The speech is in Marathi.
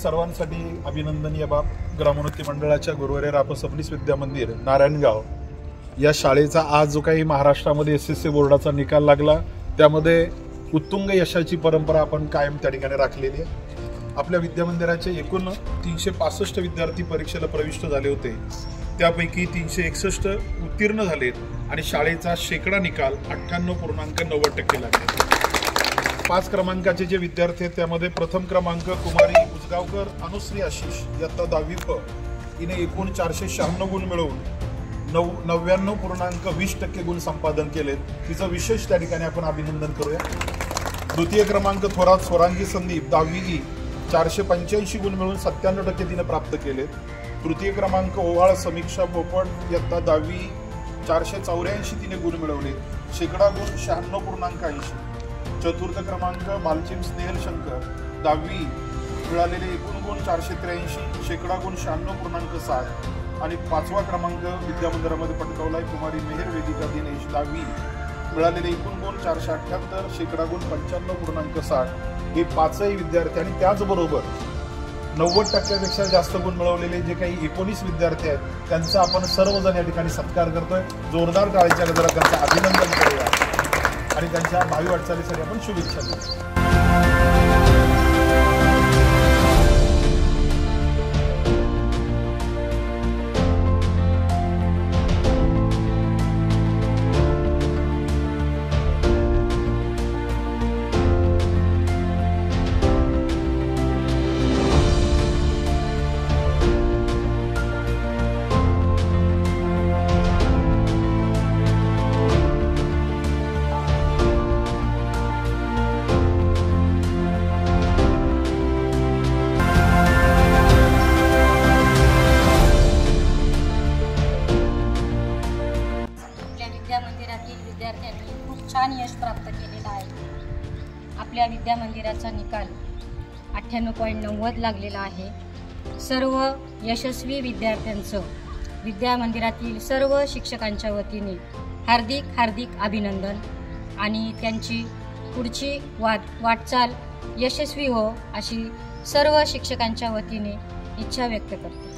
सर्वांसाठी अभिनंदनीय बाब, ग्रामोन्नती मंडळाच्या गुरुवारी रापसपनीस विद्या मंदिर नारायणगाव या शाळेचा आज जो काही महाराष्ट्रामध्ये एसएससी बोर्डाचा निकाल लागला त्यामध्ये उत्तुंग यशाची परंपरा आपण कायम त्या ठिकाणी राखलेली आहे। आपल्या विद्या मंदिराचे एकूण 365 विद्यार्थी परीक्षेला प्रविष्ट झाले होते, त्यापैकी 361 उत्तीर्ण झालेत आणि शाळेचा शेकडा निकाल 98.90% लागले। 5 क्रमांकाचे जे विद्यार्थी आहेत त्यामध्ये प्रथम क्रमांक कुमारी उजगावकर अनुश्री आशिष इयत्ता 10वी प हिने एकूण 496 गुण मिळवून 99.20% गुण संपादन केलेत। तिचं विशेष त्या ठिकाणी आपण अभिनंदन करूया। द्वितीय क्रमांक थोरात स्वरांगी संदीप 10वी 485 गुण मिळवून 97% तिने प्राप्त केलेत। तृतीय क्रमांक ओवाळ समीक्षा पोपट इयत्ता 10वी 484 तिने गुण मिळवले, शेकडा गुण 96.80। चतुर्थ क्रमांक बालचिम स्नेहल शंकर 10वी मिळालेले एकूण गुण 483, शेकडा गुण 96.60 आणि पाचवा क्रमांक विद्या मंदिरामध्ये पटकावलाय कुमारी मेहर वेदिका दिनेश 10वी मिळालेले एकूण गुण 478, शेकडा गुण 95.60। हे पाचही विद्यार्थी आणि त्याचबरोबर 90%पेक्षा जास्त गुण मिळवलेले जे काही 19 विद्यार्थी आहेत त्यांचा आपण सर्वजण या ठिकाणी सत्कार करतोय। जोरदार टाळीच्या गजरात त्यांचं अभिनंदन करूया आणि त्यांच्या भावी वाटचालीसाठी आपण शुभेच्छा देऊ। विद्यार्थ्यांनी खूप छान यश प्राप्त केलेलं आहे। आपल्या विद्या मंदिराचा निकाल 98.90 लागलेला आहे। सर्व यशस्वी विद्यार्थ्यांचं विद्या मंदिरातील सर्व शिक्षकांच्या वतीने हार्दिक अभिनंदन आणि त्यांची पुढची वाटचाल यशस्वी हो अशी सर्व शिक्षकांच्या वतीने इच्छा व्यक्त करते।